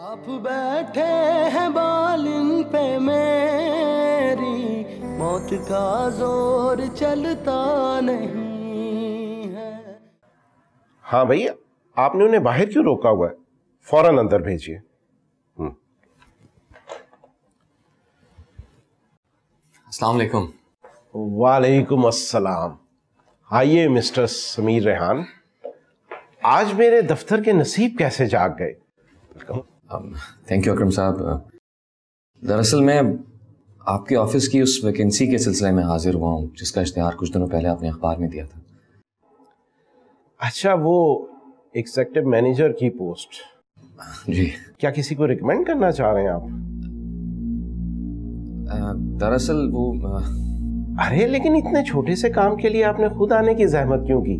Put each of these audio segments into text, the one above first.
आप बैठे हैं बालिन पे मेरी, मौत का जोर चलता नहीं है। हाँ भैया, आपने उन्हें बाहर क्यों रोका हुआ है? फौरन अंदर भेजिए। अस्सलाम वालेकुम। वालेकुम अस्सलाम। आइए मिस्टर समीर रेहान, आज मेरे दफ्तर के नसीब कैसे जाग गए? थैंक यू अकरम साहब। दरअसल मैं आपके ऑफिस की उस वैकेंसी के सिलसिले में हाजिर हुआ हूँ जिसका इश्तिहार कुछ दिनों पहले आपने अखबार में दिया था। अच्छा, वो एग्जीक्यूटिव मैनेजर की पोस्ट? जी। क्या किसी को रिकमेंड करना चाह रहे हैं आप? दरअसल वो अरे लेकिन इतने छोटे से काम के लिए आपने खुद आने की जहमत क्यों की?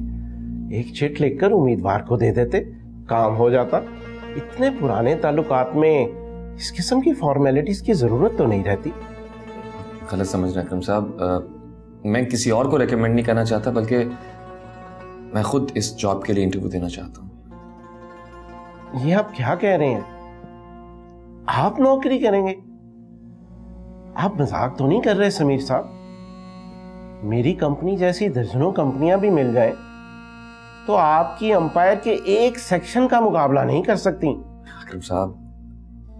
एक चिट लिखकर उम्मीदवार को दे देते, काम हो जाता। इतने पुराने ताल्लुकात में इस किस्म की फॉर्मेलिटीज की जरूरत तो नहीं रहती। गलत समझ रहे हैं अकरम साहब, मैं किसी और को रेकमेंड नहीं करना चाहता, बल्कि मैं खुद इस जॉब के लिए इंटरव्यू देना चाहता हूँ। ये आप क्या कह रहे हैं? आप नौकरी करेंगे? आप मजाक तो नहीं कर रहे समीर साहब? मेरी कंपनी जैसी दर्जनों कंपनियां भी मिल जाएं तो आपकी अंपायर के एक सेक्शन का मुकाबला नहीं कर सकती। अकरम साहब,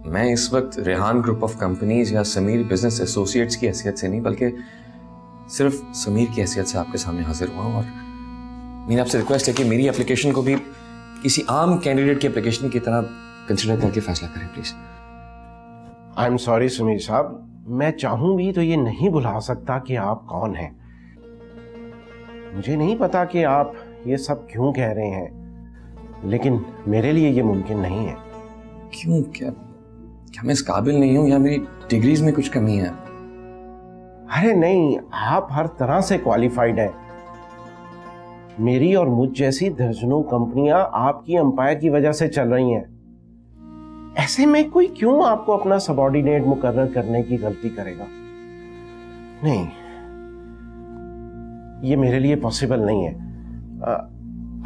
मैं इस वक्त रेहान ग्रुप ऑफ कंपनीज या समीर बिजनेस एसोसिएट्स की हैसियत से नहीं, बल्कि सिर्फ समीर की हैसियत से आपके सामने हाजिर हुआ हूँ। और मेरी आपसे रिक्वेस्ट है कि मेरी एप्लीकेशन को भी किसी आम कैंडिडेट की एप्लीकेशन की तरह कंसिडर करके फैसला करें please. I am sorry Sameer साहब, मैं चाहूं भी तो ये नहीं बुला सकता कि आप कौन हैं। मुझे नहीं पता कि आप ये सब क्यों कह रहे हैं, लेकिन मेरे लिए ये मुमकिन नहीं है। क्यों? क्या मैं इस काबिल नहीं हूं या मेरी डिग्रीज में कुछ कमी है? अरे नहीं, आप हर तरह से क्वालिफाइड हैं। मेरी और मुझ जैसी दर्जनों कंपनियां आपकी अंपायर की वजह से चल रही हैं। ऐसे में कोई क्यों आपको अपना सबऑर्डिनेट मुकर्रर करने की गलती करेगा? नहीं, ये मेरे लिए पॉसिबल नहीं है।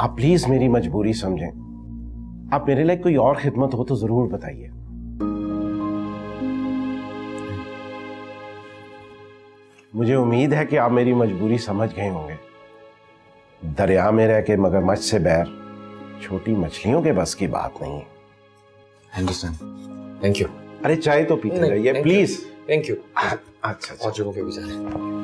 आप प्लीज मेरी मजबूरी समझें। आप मेरे लिए कोई और खिदमत हो तो जरूर बताइए। मुझे उम्मीद है कि आप मेरी मजबूरी समझ गए होंगे। दरिया में रह के मगरमच्छ से बैर छोटी मछलियों के बस की बात नहीं है। अंडरस्टैंड। Thank you. अरे चाय तो पीते रहिए प्लीज। Thank you. अच्छा और जगहों पे भी जा रहे हैं।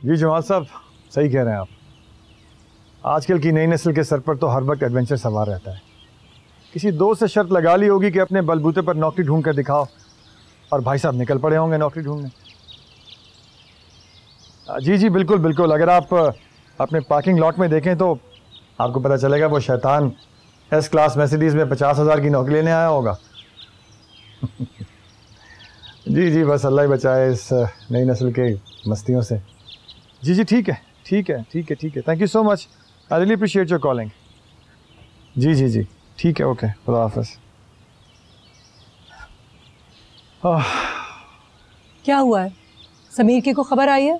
जी जमाल साहब, सही कह रहे हैं आप। आजकल की नई नस्ल के सर पर तो हर वक्त एडवेंचर सवार रहता है। किसी दोस्त से शर्त लगा ली होगी कि अपने बलबूते पर नौकरी ढूंढ कर दिखाओ, और भाई साहब निकल पड़े होंगे नौकरी ढूंढने। जी जी बिल्कुल बिल्कुल। अगर आप अपने पार्किंग लॉट में देखें तो आपको पता चलेगा वो शैतान एस क्लास मर्सिडीज़ में 50,000 की नौकरी लेने आया होगा। जी जी, बस अल्लाह ही बचाए इस नई नस्ल के मस्तियों से। जी जी ठीक है ठीक है ठीक है ठीक है। Thank you so much, I really appreciate your calling. जी जी जी ठीक है, ओके, खुदा हाफिज़। क्या हुआ है? समीर की को खबर आई है?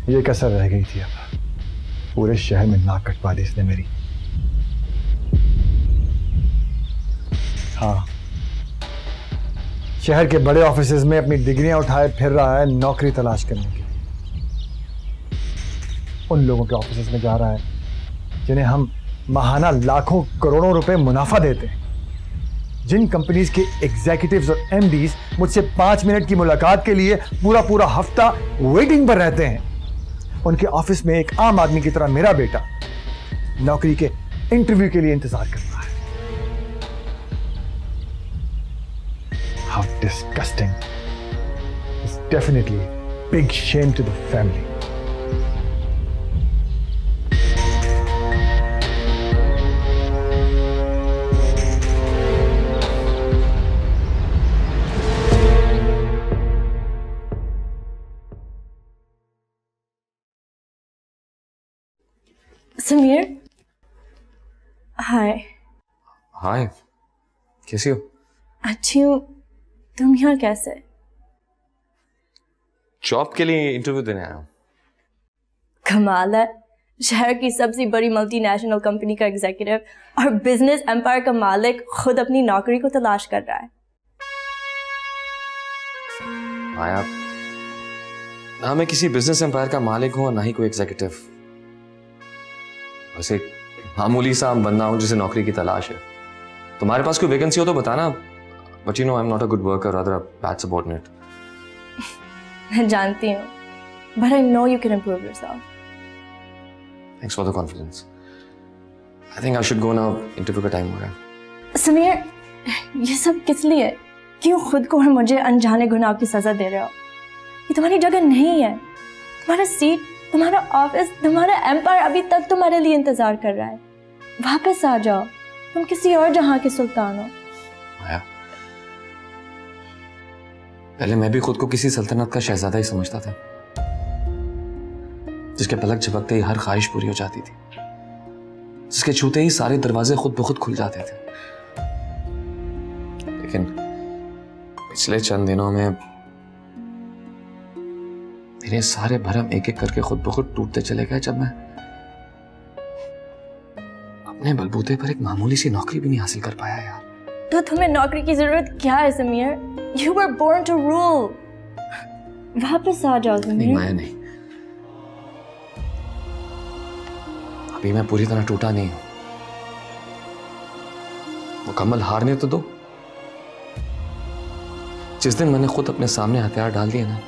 ये कसर रह गई थी, अब पूरे शहर में नाक कटवा दी इसने मेरी। हाँ, शहर के बड़े ऑफिसेज में अपनी डिग्रियां उठाए फिर रहा है नौकरी तलाश करने के लिए। उन लोगों के ऑफिसेज में जा रहा है जिन्हें हम माहाना लाखों करोड़ों रुपए मुनाफा देते हैं, जिन कंपनीज के एग्जीक्यूटिव्स और एमडीज मुझसे 5 मिनट की मुलाकात के लिए पूरा हफ्ता वेटिंग पर रहते हैं। उनके ऑफिस में एक आम आदमी की तरह मेरा बेटा नौकरी के इंटरव्यू के लिए इंतजार कर रहा है। How disgusting. It's definitely big shame to the family. Sameer, hi. Hi, कैसी हो? अच्छी हूँ। तुम यहाँ कैसे? जॉब के लिए इंटरव्यू देने आया हूँ। कमाल है, शहर की सबसे बड़ी मल्टीनेशनल कंपनी का एग्जीक्यूटिव और बिजनेस एम्पायर का मालिक खुद अपनी नौकरी को तलाश कर रहा है। माया, ना मैं किसी बिजनेस एम्पायर का मालिक हूँ और ना ही कोई एग्जीक्यूटिव। बस एक मामूली सा बंदा हूँ जिसे नौकरी की तलाश है। तुम्हारे पास कोई वैकेंसी हो तो बताना। But you know, I am not a good worker, rather a bad subordinate. मैं जानती हूँ, but I know you can improve yourself. Thanks for the confidence. I think I should go now. Interview का time हो रहा है। समीर, ये सब किस लिए? क्यों खुद को और मुझे अनजाने गुनाह की सजा दे रहे हो? ये तुम्हारी जगह नहीं है। तुम्हारा सीट, तुम्हारा ऑफिस, तुम्हारा एम्पायर अभी तक तुम्हारे लिए इंतजार कर रहा है। वापस आ जाओ, तुम किसी और जहां के सुल्तान हो। माया, पहले मैं भी खुद को किसी सल्तनत का शहजादा ही समझता था, जिसके पलक झपकते ही हर ख्वाहिश पूरी हो जाती थी, जिसके छूते ही सारे दरवाजे खुद ब खुद खुल जाते थे। लेकिन पिछले चंद दिनों में मेरे सारे भरम एक एक करके खुद ब खुद टूटते चले गए, जब मैं अपने बलबूते पर एक मामूली सी नौकरी भी नहीं हासिल कर पाया यार। तो तुम्हें नौकरी की जरूरत क्या है Sameer? You were born to rule. वापस आ जाओ समीर। नहीं माया, नहीं, अभी मैं पूरी तरह टूटा नहीं हूं। मुकम्मल हारने तो दो। जिस दिन मैंने खुद अपने सामने हथियार डाल दिए ना,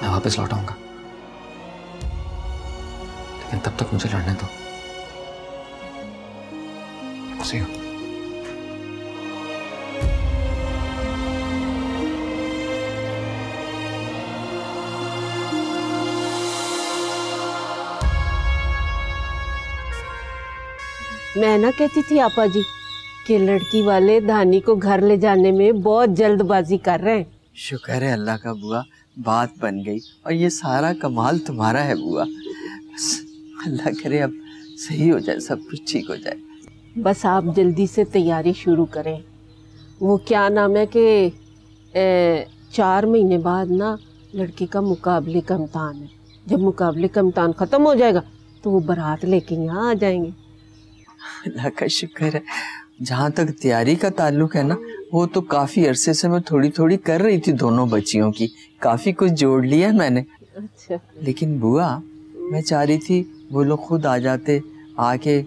मैं वापस लौट आऊंगा। लेकिन तब तक मुझे लड़ने दो। See you. मैं ना कहती थी आपा जी कि लड़की वाले धानी को घर ले जाने में बहुत जल्दबाजी कर रहे हैं। शुक्र है अल्लाह का बुआ, बात बन गई और ये सारा कमाल तुम्हारा है बुआ। बस अल्लाह करे अब सही हो जाए, सब कुछ ठीक हो जाए। बस आप जल्दी से तैयारी शुरू करें। वो क्या नाम है कि 4 महीने बाद ना लड़की का मुकाबले का इम्तहान है। जब मुकाबले का इम्तहान ख़त्म हो जाएगा तो वो बारात लेके यहाँ आ जाएंगे। अल्लाह का शुक्र है। जहाँ तक तैयारी का ताल्लुक है ना, वो तो काफ़ी अरसे से मैं थोड़ी थोड़ी कर रही थी दोनों बच्चियों की, काफ़ी कुछ जोड़ लिया मैंने। अच्छा। लेकिन बुआ, मैं चाह रही थी वो लोग खुद आ जाते, आके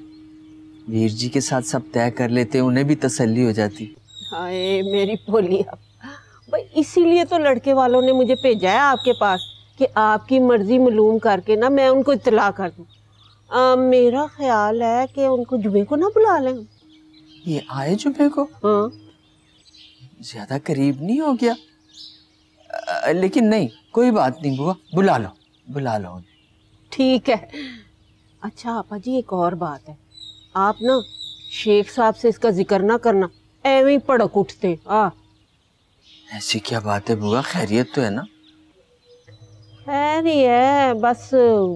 वीर जी के साथ सब तय कर लेते, उन्हें भी तसल्ली हो जाती। हाय मेरी पोलिया भाई, इसीलिए तो लड़के वालों ने मुझे भेजा है आपके पास कि आपकी मर्जी मालूम करके ना मैं उनको इत्तला कर दूँ। मेरा ख्याल है कि उनको जुमे को ना बुला लें। ये आए जुमे को? हाँ। ज्यादा करीब नहीं हो गया? लेकिन नहीं, कोई बात नहीं बुआ, बुला लो उन्हें। ठीक है। अच्छा आपा जी, एक और बात है, आप ना शेख साहब से इसका जिक्र ना करना, ऐਵੇਂ ही भड़क उठते। ऐसी क्या बात है बुआ, खैरियत तो है ना? खैर ही है, बस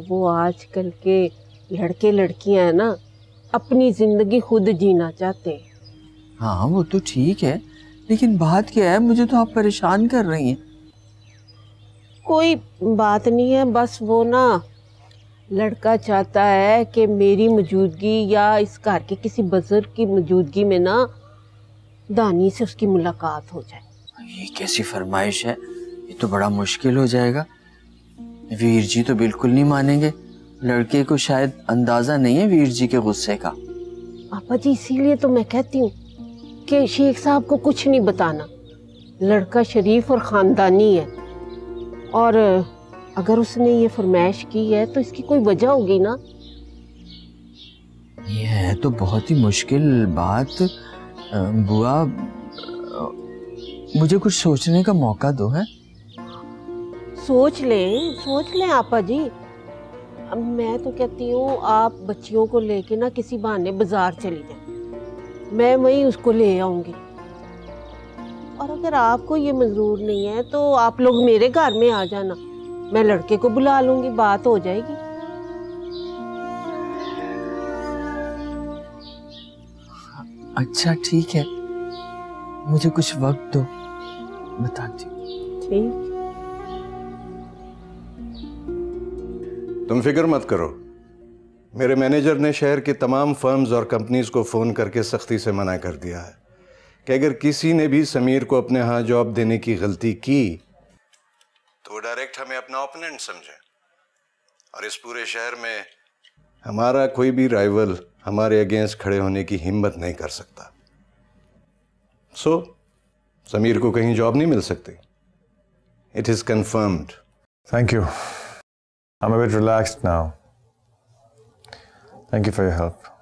वो आजकल के लड़के लड़कियां है ना, अपनी जिंदगी खुद जीना चाहते हैं। हाँ वो तो ठीक है, लेकिन बात क्या है, मुझे तो आप परेशान कर रही हैं। कोई बात नहीं है, बस वो ना लड़का चाहता है कि मेरी मौजूदगी या इस घर के किसी बुजुर्ग की मौजूदगी में ना दानी से उसकी मुलाकात हो जाए। ये कैसी फरमाइश है, ये तो बड़ा मुश्किल हो जाएगा। वीर जी तो बिल्कुल नहीं मानेंगे, लड़के को शायद अंदाजा नहीं है वीर जी के गुस्से का। पापा जी, इसीलिए तो मैं कहती हूँ कि शेख साहब को कुछ नहीं बताना। लड़का शरीफ और ख़ानदानी है, और अगर उसने ये फरमाइश की है तो इसकी कोई वजह होगी ना। ये है तो बहुत ही मुश्किल बात बुआ, मुझे कुछ सोचने का मौका दो। है सोच लें आपा जी। अब मैं तो कहती हूँ आप बच्चियों को लेके ना किसी बहाने बाजार चली जाए, मैं वहीं उसको ले आऊंगी। और अगर आपको ये मंजूर नहीं है तो आप लोग मेरे घर में आ जाना, मैं लड़के को बुला लूंगी, बात हो जाएगी। अच्छा ठीक है, मुझे कुछ वक्त दो, बताती हूँ। ठीक। तुम फिक्र मत करो, मेरे मैनेजर ने शहर के तमाम फर्म्स और कंपनीज को फ़ोन करके सख्ती से मना कर दिया है कि अगर किसी ने भी समीर को अपने यहाँ जॉब देने की गलती की तो वो डायरेक्ट हमें अपना ओपोनेंट समझे, और इस पूरे शहर में हमारा कोई भी राइवल हमारे अगेंस्ट खड़े होने की हिम्मत नहीं कर सकता। सो समीर को कहीं जॉब नहीं मिल सकती। It is confirmed. Thank you. I'm a bit relaxed now. Thank you for your help.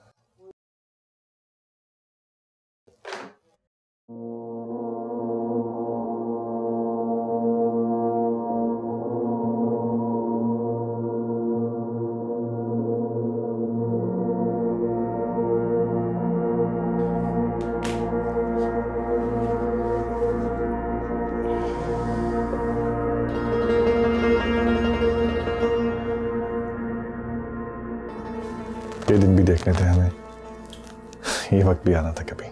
ये दिन भी देखने थे हमें, ये वक्त भी आना था कभी।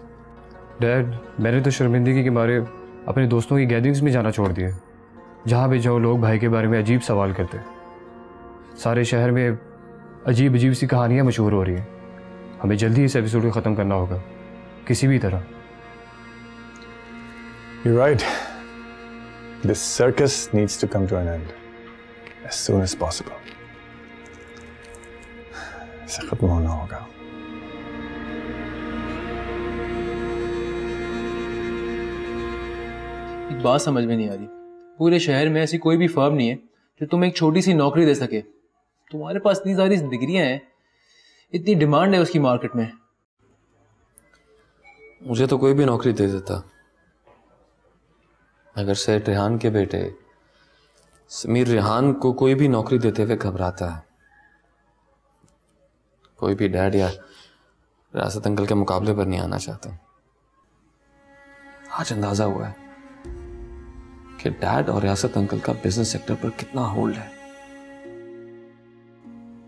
डैड, मैंने तो शर्मिंदगी के मारे अपने दोस्तों की गैदरिंग्स में जाना छोड़ दिया। जहाँ भी जाओ लोग भाई के बारे में अजीब सवाल करते। सारे शहर में अजीब अजीब सी कहानियाँ मशहूर हो रही हैं। हमें जल्दी इस एपिसोड को ख़त्म करना होगा किसी भी तरह। You're right. This circus needs to come to an end as soon as possible. इसे खत्म होना होगा। एक बात समझ में नहीं आ रही, पूरे शहर में ऐसी कोई भी फर्म नहीं है जो तुम्हें एक छोटी सी नौकरी दे सके। तुम्हारे पास इतनी सारी डिग्रियां हैं, इतनी डिमांड है उसकी मार्केट में। मुझे तो कोई भी नौकरी दे देता, मगर सेठ रेहान के बेटे समीर रेहान को कोई भी नौकरी देते हुए घबराता है। कोई भी डैड या रियासत अंकल के मुकाबले पर नहीं आना चाहता। आज अंदाजा हुआ है कि डैड और रियासत अंकल का बिजनेस सेक्टर पर कितना होल्ड है।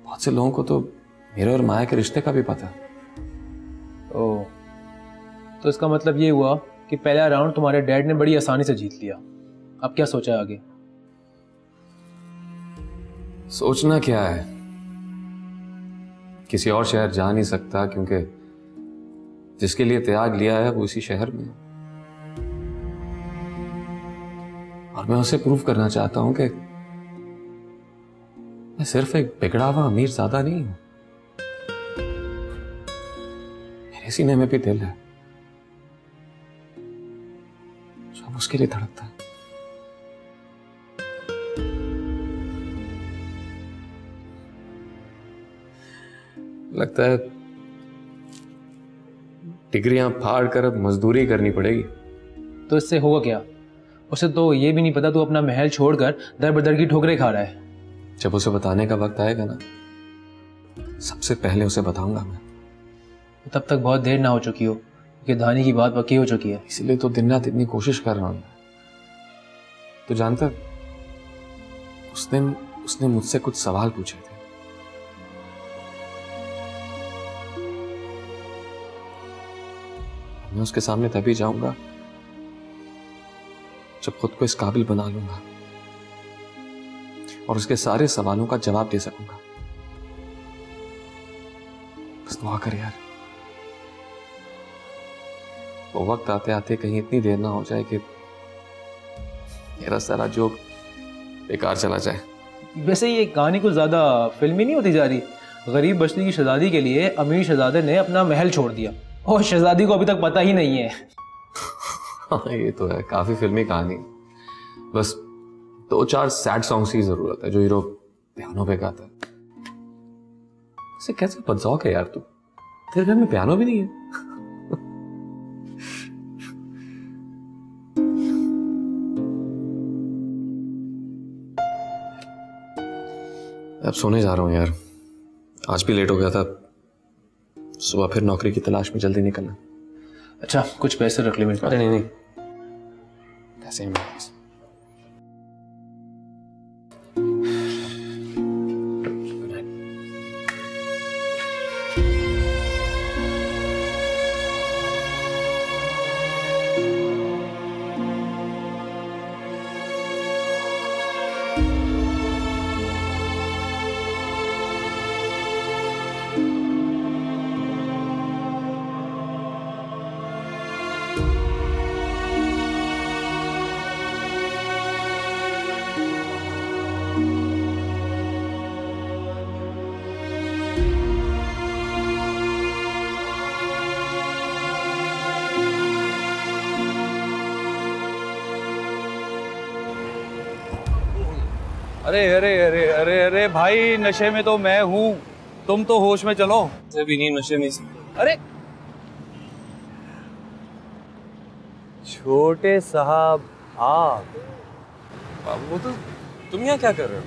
बहुत से लोगों को तो मेरे और माया के रिश्ते का भी पता। ओह, तो इसका मतलब ये हुआ कि पहला राउंड तुम्हारे डैड ने बड़ी आसानी से जीत लिया। अब क्या सोचा है आगे? सोचना क्या है, किसी और शहर जा नहीं सकता क्योंकि जिसके लिए त्याग लिया है वो इसी शहर में। और मैं उसे प्रूव करना चाहता हूं कि मैं सिर्फ एक बिगड़ा हुआ अमीर ज़्यादा नहीं हूं। मेरे सीने में भी दिल है जो अब उसके लिए धड़कता है। लगता है डिग्रियां फाड़ कर अब मजदूरी करनी पड़ेगी। तो इससे होगा क्या? उसे तो ये भी नहीं पता तू अपना महल छोड़कर दर बदर की ठोकरें खा रहा है। जब उसे बताने का वक्त आएगा ना, सबसे पहले उसे बताऊंगा मैं। तब तक बहुत देर ना हो चुकी हो क्योंकि धानी की बात पक्की हो चुकी है। इसलिए तो दिन रात इतनी कोशिश कर रहा हूं। तो जानता, उस दिन उसने मुझसे कुछ सवाल पूछे थे। मैं उसके सामने तभी जाऊंगा जब खुद को इस काबिल बना लूंगा और उसके सारे सवालों का जवाब दे सकूंगा। बस दुआ कर यार, वो वक्त आते आते कहीं इतनी देर ना हो जाए कि मेरा सारा जोक बेकार चला जाए। वैसे ये कहानी कुछ ज्यादा फिल्मी नहीं होती जा रही। गरीब बस्ती की शहजादी के लिए अमीर शहजादे ने अपना महल छोड़ दिया और शहजादी को अभी तक पता ही नहीं है। हाँ, ये तो है, काफी फिल्मी कहानी। बस 2-4 सैड सॉन्ग्स की जरूरत है जो हीरो पियानो पे गाता है। इसे कैसे बदजौक है यार तू, तेरे घर में पियानो भी नहीं है। अब सोने जा रहा हूँ यार, आज भी लेट हो गया था। सुबह फिर नौकरी की तलाश में जल्दी निकलना। अच्छा, कुछ पैसे रख ले मेरे पास। अरे नहीं, पैसे ही मेरे पास। अरे अरे अरे अरे अरे भाई, नशे में तो मैं हूँ, तुम तो होश में चलो। भी नहीं नशे में। अरे छोटे साहब आप, वो तो तुम यहाँ क्या कर रहे हो?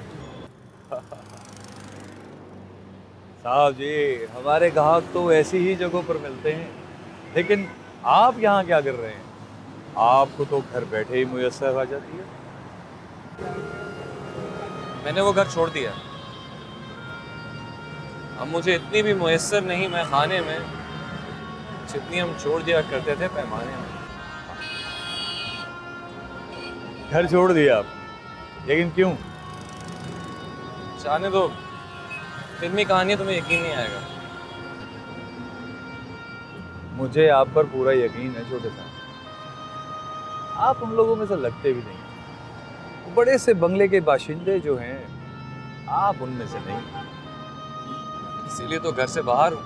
साहब जी, हमारे ग्राहक तो ऐसी ही जगहों पर मिलते हैं, लेकिन आप यहाँ क्या कर रहे हैं? आपको तो घर बैठे ही मुयस्सर आ जाती है। मैंने वो घर छोड़ दिया। अब मुझे इतनी भी मुयस्सर नहीं मैं खाने में जितनी हम छोड़ दिया करते थे पैमाने में। घर छोड़ दिया आप, लेकिन क्यों? जाने दो, फिल्मी कहानी तुम्हें यकीन नहीं आएगा। मुझे आप पर पूरा यकीन है छोटे साहब, आप हम लोगों में से लगते भी नहीं। बड़े से बंगले के बाशिंदे जो हैं, आप उनमें से नहीं। इसीलिए तो घर से बाहर हूँ।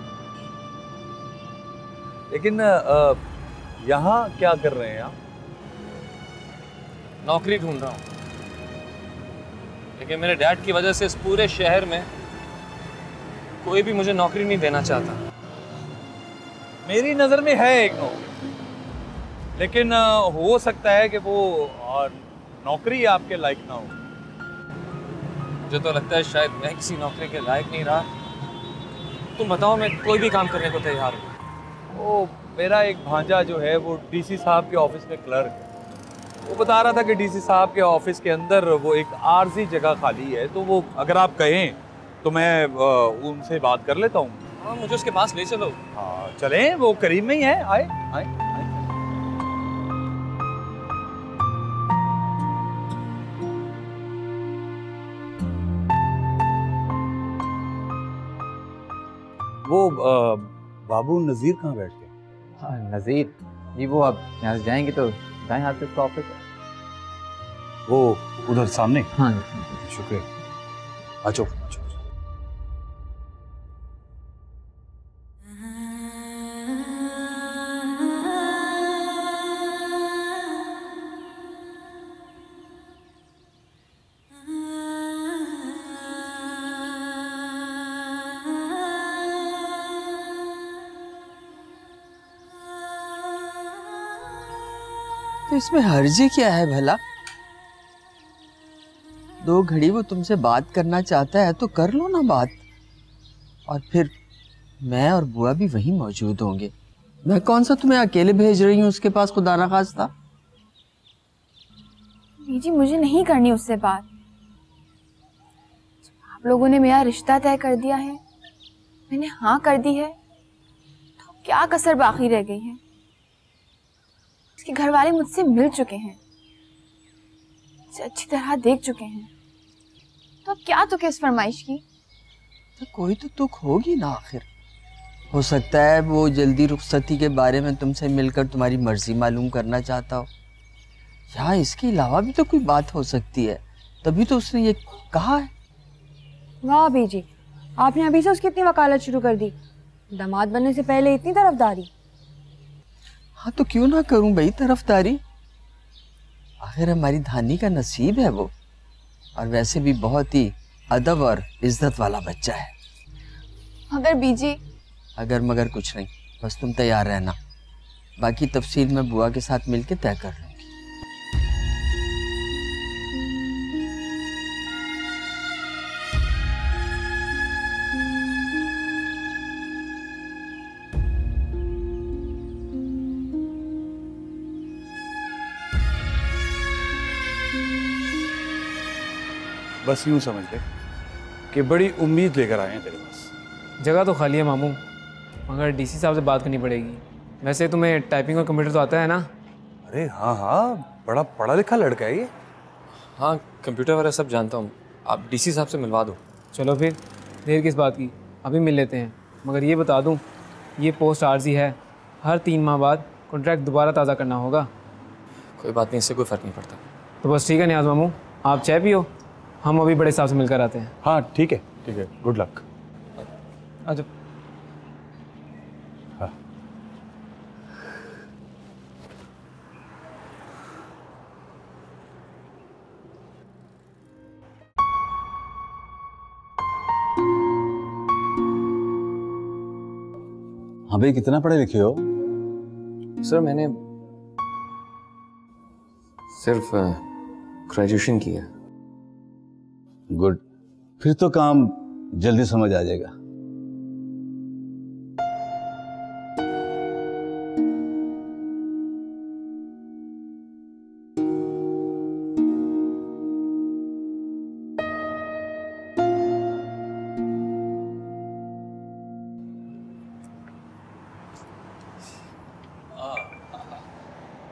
लेकिन यहाँ क्या कर रहे हैं आप? नौकरी ढूंढ रहा हूँ, लेकिन मेरे डैड की वजह से इस पूरे शहर में कोई भी मुझे नौकरी नहीं देना चाहता। मेरी नजर में है एक नौकरी, लेकिन हो सकता है कि वो नौकरी आपके लायक ना हो। मुझे तो लगता है शायद मैं किसी नौकरी के लायक नहीं रहा। तुम बताओ, मैं कोई भी काम करने को तैयार हूँ। वो मेरा एक भांजा जो है वो डीसी साहब के ऑफिस में क्लर्क है। वो बता रहा था कि डीसी साहब के ऑफिस के अंदर वो एक आरजी जगह खाली है, तो वो अगर आप कहें तो मैं उनसे बात कर लेता हूँ। हाँ, मुझे उसके पास ले चलो। हाँ चलें, वो करीब में ही है। आए आए, आए। वो बाबू नज़ीर कहाँ बैठ गए? हाँ नज़ीर जी, वो अब यहाँ से जाएंगे तो दाएं हाथ पे उसका ऑफिस है। वो उधर सामने? हाँ शुक्रिया। अच्छा तो इसमें हर्जी क्या है भला? 2 घड़ी वो तुमसे बात करना चाहता है तो कर लो ना बात, और फिर मैं और बुआ भी वहीं मौजूद होंगे। मैं कौन सा तुम्हें अकेले भेज रही हूँ उसके पास खुदा ना खास्ता। जी मुझे नहीं करनी उससे बात। आप लोगों ने मेरा रिश्ता तय कर दिया है, मैंने हाँ कर दी है, तो क्या कसर बाकी रह गई है? उसके घर वाले मुझसे मिल चुके हैं, मुझे अच्छी तरह देख चुके हैं, तो क्या तुक इस फरमाइश की? तो कोई तो तुक होगी ना आखिर। हो सकता है वो जल्दी रुखसती के बारे में तुमसे मिलकर तुम्हारी मर्जी मालूम करना चाहता हो, या इसके अलावा भी तो कोई बात हो सकती है, तभी तो उसने ये कहा है। वाह बीजी, आपने अभी से उसकी इतनी वकालत शुरू कर दी। दामाद बनने से पहले इतनी तरफदारी। हाँ तो क्यों ना करूं भाई तरफदारी, आखिर हमारी धानी का नसीब है वो, और वैसे भी बहुत ही अदब और इज्जत वाला बच्चा है। मगर बीजी, अगर मगर कुछ नहीं, बस तुम तैयार रहना, बाकी तफसील मैं बुआ के साथ मिलके तय कर लूंगी। बस यूं समझ ले कि बड़ी उम्मीद लेकर आए हैं तेरे पास। जगह तो खाली है मामू, मगर डीसी साहब से बात करनी पड़ेगी। वैसे तुम्हें टाइपिंग और कंप्यूटर तो आता है ना? अरे हाँ हाँ, बड़ा पढ़ा लिखा लड़का है ये। हाँ, कंप्यूटर वगैरह सब जानता हूँ। आप डीसी साहब से मिलवा दो। चलो फिर देर किस बात की, अभी मिल लेते हैं। मगर ये बता दूँ, ये पोस्ट आर्जी है, हर 3 माह बाद कॉन्ट्रैक्ट दोबारा ताज़ा करना होगा। कोई बात नहीं, इससे कोई फ़र्क नहीं पड़ता। तो बस ठीक है नियाज़ मामू, आप चाय पियो, हम अभी बड़े साहब से मिलकर आते हैं। हाँ ठीक है, गुड लक। अच्छा। हाँ। हाँ भाई, कितना पढ़े लिखे हो? सर मैंने सिर्फ ग्रेजुएशन की है। गुड, फिर तो काम जल्दी समझ आ जाएगा।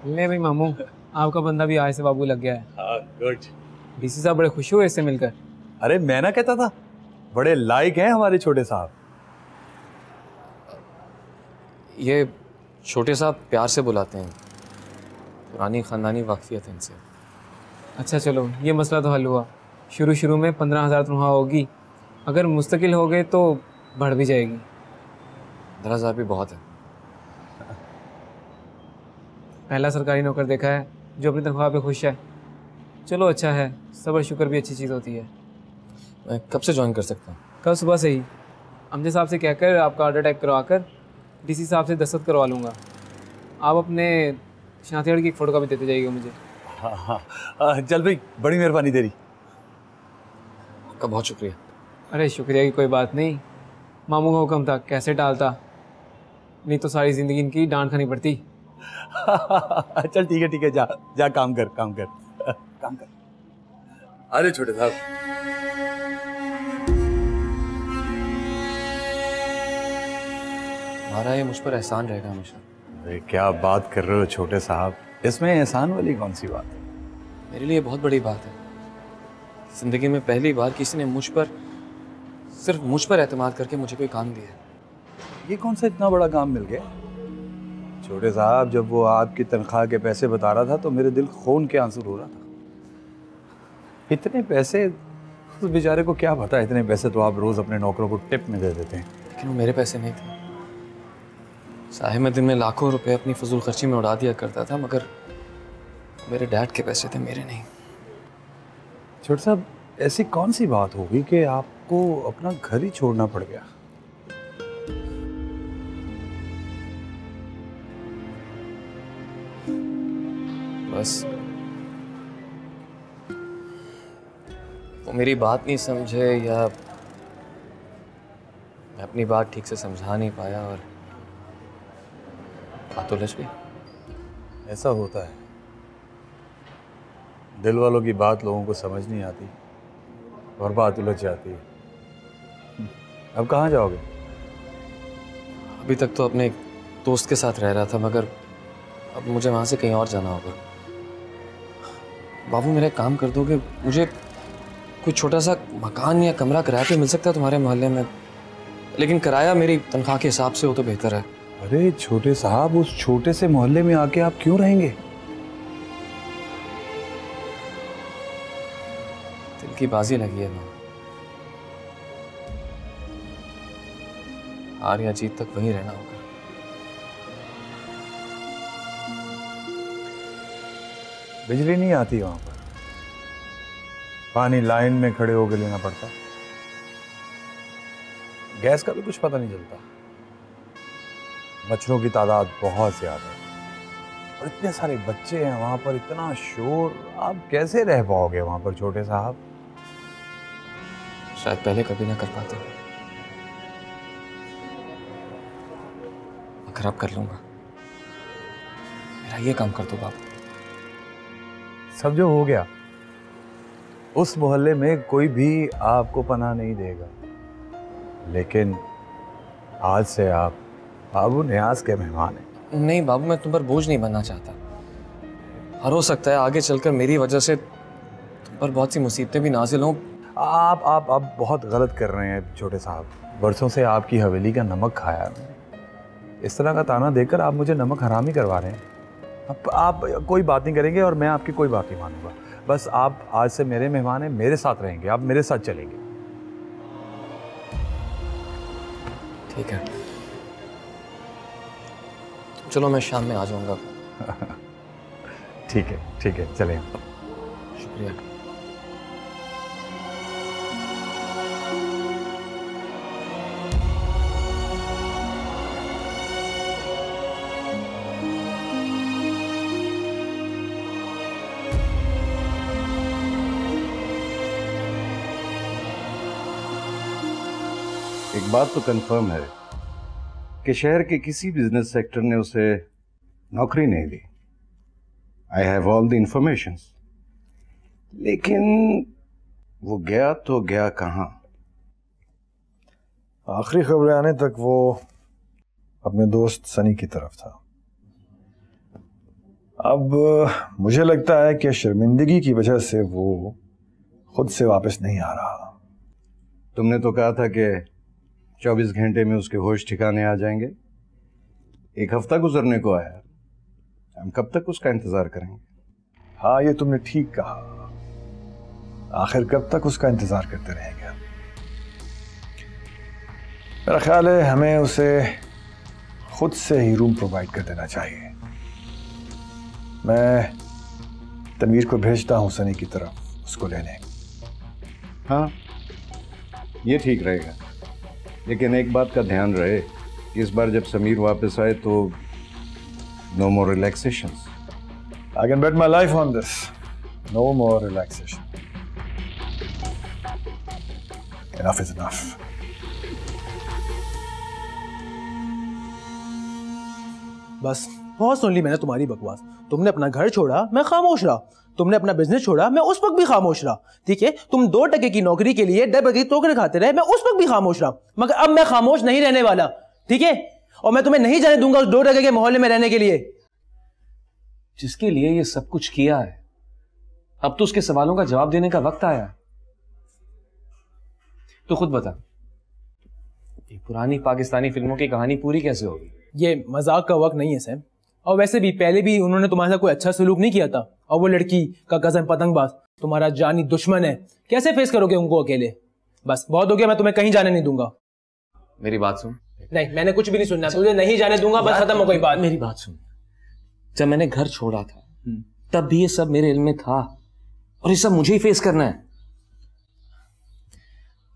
ले भाई मामू, आपका बंदा भी आज से बाबू लग गया है। हाँ, गुड। डीसी साहब बड़े खुश हुए इससे मिलकर। अरे मैं ना कहता था, बड़े लायक हैं हमारे छोटे साहब। ये छोटे साहब प्यार से बुलाते हैं, पुरानी ख़ानदानी वाकफियत है इनसे। अच्छा चलो, ये मसला तो हल हुआ। शुरू में 15,000 तनख्वाह होगी, अगर मुस्तकिल हो गए तो बढ़ भी जाएगी। 15,000 भी बहुत है। पहला सरकारी नौकर देखा है जो अपनी तनख्वाह पे खुश है। चलो अच्छा है, सब्र शुक्र भी अच्छी चीज़ होती है। मैं कब से ज्वाइन कर सकता हूँ? कल सुबह से ही। अमजद साहब से कहकर आपका ऑर्डर टाइप करवा कर डीसी साहब से दस्तखत करवा लूँगा। आप अपने शनाख्ती कार्ड की एक फ़ोटो कापी देते जाइएगा मुझे। हाँ, चल भाई, बड़ी मेहरबानी तेरी। आपका बहुत शुक्रिया। अरे शुक्रिया की कोई बात नहीं, मामू का हुक्म था, कैसे टालता, नहीं तो सारी ज़िंदगी इनकी डांट खानी पड़ती। चल ठीक है, जा काम कर। अरे छोटे साहब, हमारा ये मुझ पर एहसान रहेगा हमेशा। अरे क्या बात कर रहे हो छोटे साहब, इसमें एहसान वाली कौन सी बात है? मेरे लिए बहुत बड़ी बात है। जिंदगी में पहली बार किसी ने सिर्फ मुझ पर एतमाद करके मुझे कोई काम दिया। ये कौन सा इतना बड़ा काम मिल गया? छोटे साहब, जब वो आपकी तनख्वाह के पैसे बता रहा था तो मेरे दिल खून के आंसू रो रहा था। इतने पैसे, उस बेचारे को क्या पता, इतने पैसे तो आप रोज अपने नौकरों को टिप में दे देते हैं। लेकिन वो मेरे पैसे नहीं थे। साहिब में दिन में लाखों रुपए अपनी फजूल खर्ची में उड़ा दिया करता था, मगर मेरे डैड के पैसे थे, मेरे नहीं। छोटे साहब, ऐसी कौन सी बात होगी कि आपको अपना घर ही छोड़ना पड़ गया? बस वो मेरी बात नहीं समझे या मैं अपनी बात ठीक से समझा नहीं पाया और बात उलझ गई। ऐसा होता है, दिल वालों की बात लोगों को समझ नहीं आती और बात उलझ जाती है। अब कहाँ जाओगे? अभी तक तो अपने दोस्त के साथ रह रहा था, मगर अब मुझे वहाँ से कहीं और जाना होगा। बाबू, मेरा काम कर दोगे? मुझे कोई छोटा सा मकान या कमरा किराए पे मिल सकता है तुम्हारे मोहल्ले में, लेकिन किराया मेरी तनख्वाह के हिसाब से हो तो बेहतर है। अरे छोटे साहब, उस छोटे से मोहल्ले में आके आप क्यों रहेंगे? दिल की बाजी लगी है वहाँ, हार या जीत तक वहीं रहना होगा। बिजली नहीं आती वहां पर, पानी लाइन में खड़े होकर लेना पड़ता, गैस का भी कुछ पता नहीं चलता, मच्छरों की तादाद बहुत ज्यादा है और इतने सारे बच्चे हैं वहां पर, इतना शोर, आप कैसे रह पाओगे वहां पर छोटे साहब? शायद पहले कभी ना कर पाते, मगर अब कर लूंगा। मेरा ये काम कर दो बाबू। सब जो हो गया उस मोहल्ले में कोई भी आपको पनाह नहीं देगा, लेकिन आज से आप बाबू नियाज के मेहमान हैं। नहीं बाबू, मैं तुम पर बोझ नहीं बनना चाहता, और हो सकता है आगे चलकर मेरी वजह से तुम पर बहुत सी मुसीबतें भी नाजिल हों। आप बहुत गलत कर रहे हैं छोटे साहब। बरसों से आपकी हवेली का नमक खाया है मैंने। इस तरह का ताना देकर आप मुझे नमक हरामी करवा रहे हैं। अब आप कोई बात नहीं करेंगे और मैं आपकी कोई बात नहीं मानूंगा। बस आप आज से मेरे मेहमान हैं, मेरे साथ रहेंगे, आप मेरे साथ चलेंगे। ठीक है, चलो मैं शाम में आ जाऊंगा। ठीक है, चलें। शुक्रिया। एक बात तो कंफर्म है कि शहर के किसी बिजनेस सेक्टर ने उसे नौकरी नहीं दी। I have all the information, लेकिन वो गया तो गया कहाँ? आखिरी खबरें आने तक वो अपने दोस्त सनी की तरफ था। अब मुझे लगता है कि शर्मिंदगी की वजह से वो खुद से वापस नहीं आ रहा। तुमने तो कहा था कि 24 घंटे में उसके होश ठिकाने आ जाएंगे। एक हफ्ता गुजरने को आया, हम कब तक उसका इंतजार करेंगे? हाँ, ये तुमने ठीक कहा। आखिर कब तक उसका इंतजार करते रहेंगे? मेरा ख्याल है हमें उसे खुद से ही रूम प्रोवाइड कर देना चाहिए। मैं तनवीर को भेजता हूँ सनी की तरफ उसको लेने। हाँ, ये ठीक रहेगा, लेकिन एक बात का ध्यान रहे, इस बार जब समीर वापस आए तो no more relaxations. I can bet my life on this. No more relaxation. Enough is enough. बस बहुत सुन ली मैंने तुम्हारी बकवास। तुमने अपना घर छोड़ा, मैं खामोश रहा। तुमने अपना बिजनेस छोड़ा, मैं उस वक्त भी खामोश रहा। ठीक है, तुम 2 टके की नौकरी के लिए डबल की टोकरे खाते रहे, मैं उस वक्त भी खामोश रहा। मगर अब मैं खामोश नहीं रहने वाला, ठीक है? और मैं तुम्हें नहीं जाने दूंगा उस 2 टके के मोहल्ले में रहने के लिए। जिसके लिए ये सब कुछ किया है, अब तो उसके सवालों का जवाब देने का वक्त आया है। तो खुद बता, ये पुरानी पाकिस्तानी फिल्मों की कहानी पूरी कैसे होगी? ये मजाक का वक्त नहीं है सैम। और वैसे भी पहले भी उन्होंने तुम्हारे साथ कोई अच्छा सलूक नहीं किया था। और वो लड़की का कज़न पतंगबाज तुम्हारा जानी दुश्मन है, कैसे फेस करोगे उनको अकेले? बस बहुत हो गया, मैं तुम्हें कहीं जाने नहीं दूंगा। मेरी बात सुन। नहीं, मैंने कुछ भी नहीं सुनना, तुझे नहीं जाने दूंगा, बस खत्म हो गई बात। मेरी बात सुन। जब मैंने घर छोड़ा था तब भी ये सब मेरे इल्म में था, और ये सब मुझे ही फेस करना है।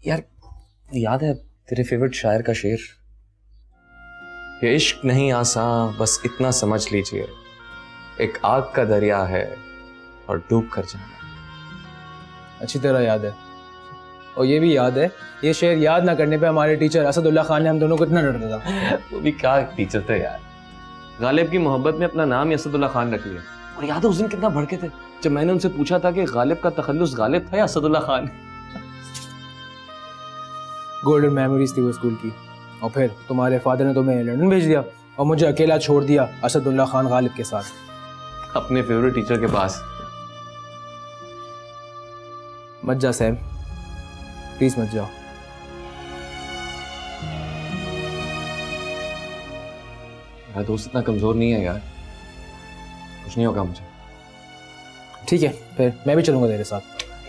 यार, याद है तेरे फेवरेट शायर का शेर, ये इश्क नहीं आसान बस इतना समझ लीजिए, एक आग का दरिया है और डूब कर जाना। अच्छी तरह याद है। और ये भी याद है, ये शेर याद ना करने पे हमारे टीचर असदुल्ला खान ने हम दोनों को इतना डरता था। वो भी क्या टीचर थे यार, गालिब की मोहब्बत में अपना नाम ही असदुल्ला खान रख लिया। और याद है उस दिन कितना भड़के थे जब मैंने उनसे पूछा था कि गालिब का तखल्लुस गालिब था या असदुल्ला खान। गोल्डन मेमोरीज थी वो स्कूल की। और फिर तुम्हारे फादर ने तुम्हें लंदन भेज दिया और मुझे अकेला छोड़ दिया असदुल्ला खान गालिब के साथ, अपने फेवरेट टीचर के पास। मत जा सैम, प्लीज मत जाओ। मेरा दोस्त इतना कमजोर नहीं है यार, कुछ नहीं होगा मुझे। ठीक है, फिर मैं भी चलूंगा तेरे साथ।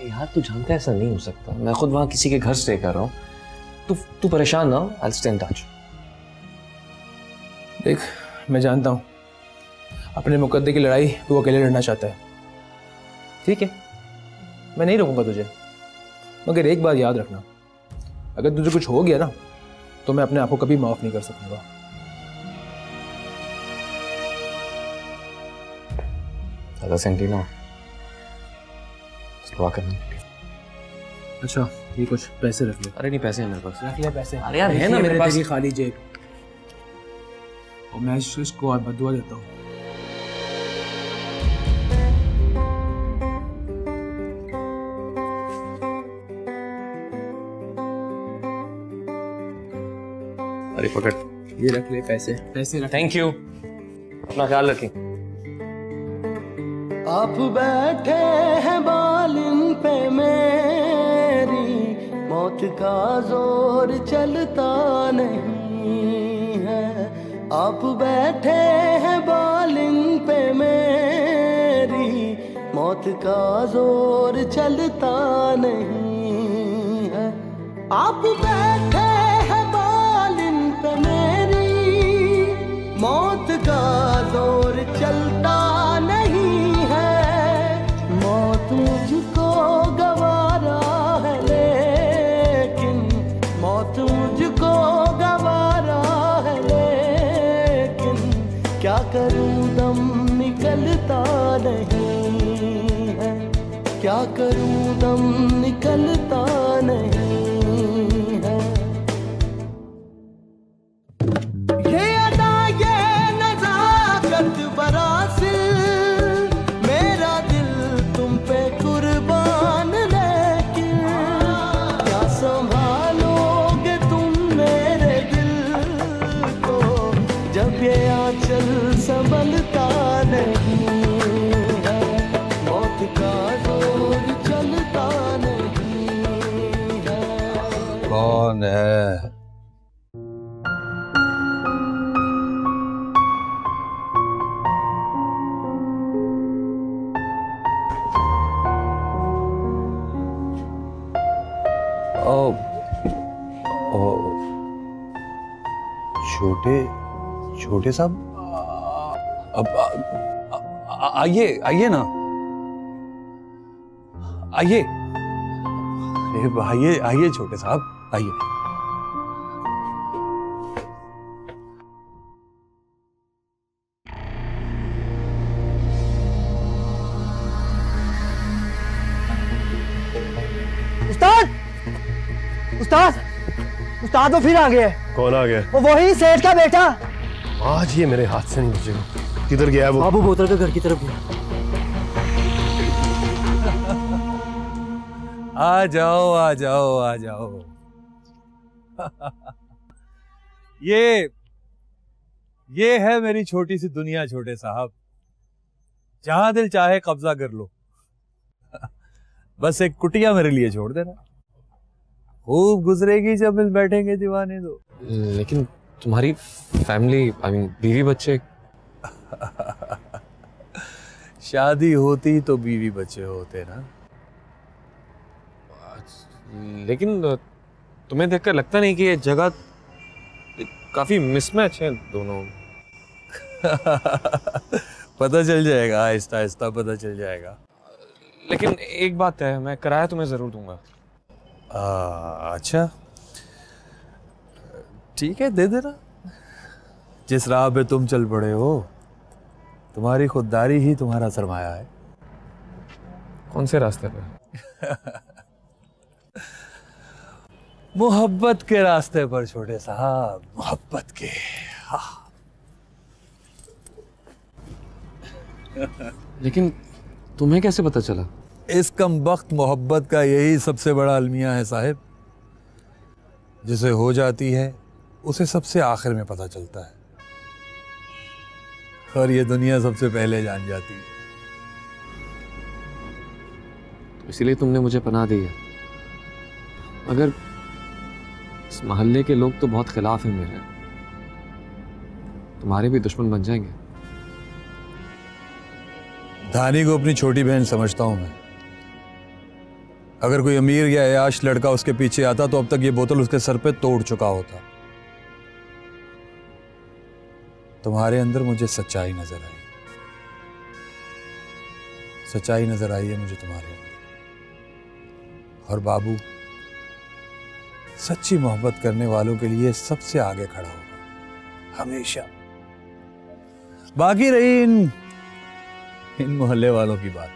यार तू जानता है ऐसा नहीं हो सकता, मैं खुद वहां किसी के घर स्टे कर रहा हूँ। तू परेशान ना हो, I'll stay in touch। देख, मैं जानता हूँ अपने मुकद्दे की लड़ाई तू अकेले लड़ना चाहता है, ठीक है? मैं नहीं रोकूंगा तुझे, मगर एक बात याद रखना, अगर तुझे कुछ हो गया ना तो मैं अपने आप को कभी माफ नहीं कर सकूंगा। दादा सेंटीना, दुआ करना। अच्छा, ये कुछ पैसे रख ले। अरे नहीं, पैसे हैं मेरे पास। रख ले पैसे। अरे यार है ना मेरे पास खाली जेब। और मैं इसको आज बदुआ देता हूँ। अरे पकड़, ये रख ले पैसे, पैसे रख। थैंक यू, अपना ख्याल रखें। आप बैठे हैं बालिन पे मेरी, मौत का जोर चलता नहीं है। आप बैठे हैं बालिन पे मेरी, मौत का जोर चलता नहीं है। आप बैठे हैं बालिन पे मेरी, मौत का जोर चलता नहीं है। मौत मुझको गवारा है लेकिन, मौत मुझको गवारा है लेकिन, क्या करूं दम निकलता नहीं है। क्या करूं दम निकलता नहीं है। ये अदा ये नजाकत बरासिल, मेरा दिल तुम पे कुर्बान, लेकिन क्या संभालोगे तुम मेरे दिल को, जब ये आंचल संभलता नहीं है। मौत का जोर चलता नहीं है। कौन है? छोटे साहब, अब आइए आइए ना, आइए आइए आइए छोटे साहब आइए। उस्ताद, उस्ताद, उस्ताद वो फिर आ गए। कौन आ गया? वो वही सेठ का बेटा। आज ये मेरे हाथ से नहीं बचेगा। किधर गया वो? बाबू बोतल के घर की तरफ गया। आ जाओ आ जाओ आ जाओ। ये है मेरी छोटी सी दुनिया छोटे साहब, जहां दिल चाहे कब्जा कर लो। बस एक कुटिया मेरे लिए छोड़ देना, खूब गुजरेगी जब मिल बैठेंगे दीवाने दो। लेकिन तुम्हारी फैमिली, आई मीन बीवी बच्चे? शादी होती तो बीवी बच्चे होते ना। लेकिन तुम्हें देखकर लगता नहीं कि ये जगह काफी मिसमैच है दोनों? पता चल जाएगा, आहिस्ता आहिस्ता पता चल जाएगा। लेकिन एक बात है, मैं किराया तुम्हें जरूर दूंगा। अच्छा ठीक है, दे देना। जिस राह पे तुम चल पड़े हो, तुम्हारी खुददारी ही तुम्हारा सरमाया है। कौन से रास्ते पे? मोहब्बत के रास्ते पर छोटे साहब, मोहब्बत के। लेकिन तुम्हें कैसे पता चला? इस कम वक्त मोहब्बत का यही सबसे बड़ा अलमिया है साहिब। जिसे हो जाती है उसे सबसे आखिर में पता चलता है, और ये दुनिया सबसे पहले जान जाती है। तो इसीलिए तुमने मुझे पनाह दी है। मगर इस मोहल्ले के लोग तो बहुत खिलाफ हैं मेरे, तुम्हारे भी दुश्मन बन जाएंगे। धानी को अपनी छोटी बहन समझता हूं मैं। अगर कोई अमीर या अयाश लड़का उसके पीछे आता तो अब तक ये बोतल उसके सर पे तोड़ चुका होता। तुम्हारे अंदर मुझे सच्चाई नजर आई, सच्चाई नजर आई है मुझे तुम्हारे अंदर। और बाबू सच्ची मोहब्बत करने वालों के लिए सबसे आगे खड़ा होगा हमेशा। बाकी रही इन मोहल्ले वालों की बात,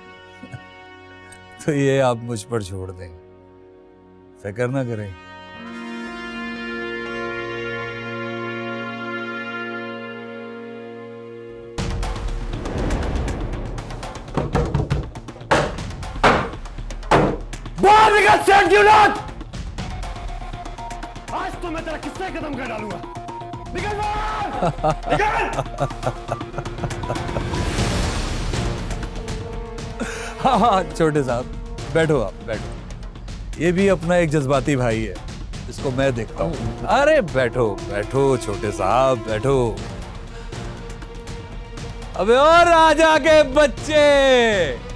तो ये आप मुझ पर छोड़ दें, फिक्र ना करें। बाहर निकल सेठ ड्यूलत! आज तो मैं तेरा किस्सा खत्म कर डालूंगा। निकल बाहर! निकल! हाँ छोटे साहब, बैठो आप बैठो। ये भी अपना एक जज्बाती भाई है, इसको मैं देखता हूँ। अरे बैठो बैठो छोटे साहब बैठो। अबे और राजा के बच्चे।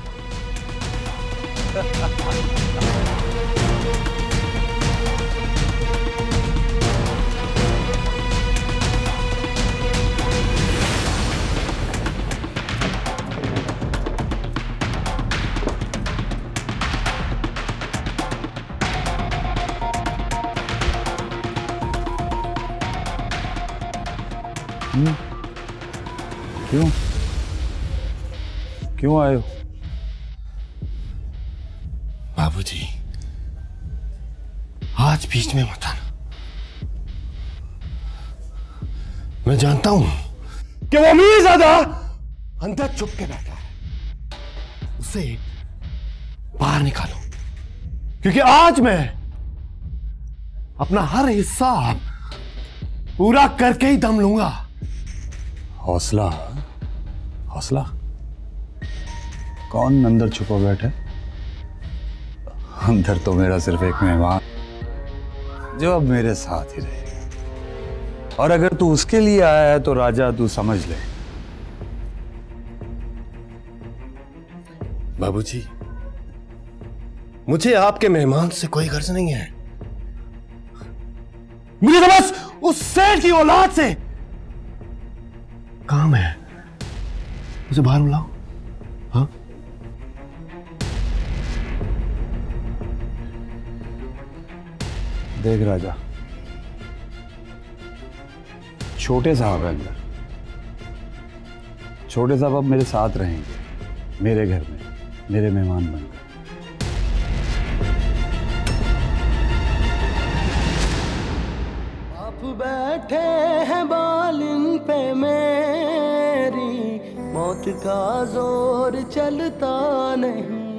क्यों क्यों आए हो? बाबूजी, आज बीच में मत आना। मैं जानता हूं कि वो अमीरजादा अंदर छुप के बैठा है, उसे बाहर निकालो, क्योंकि आज मैं अपना हर हिसाब पूरा करके ही दम लूंगा। हौसला हौसला? कौन अंदर छुपा बैठा है? अंदर तो मेरा सिर्फ एक मेहमान जो अब मेरे साथ ही रहेगा, और अगर तू उसके लिए आया है तो राजा तू समझ ले। बाबूजी, मुझे आपके मेहमान से कोई गर्ज नहीं है। मुझे तो बस उस सेठ की औलाद से काम है। मुझे बाहर बुलाओ। हाँ, देख राजा, छोटे साहब है अंदर। छोटे साहब अब मेरे साथ रहेंगे, मेरे घर में मेरे मेहमान बनकर। आप बैठे हैं बालिन पे मेरी, मौत का जोर चलता नहीं।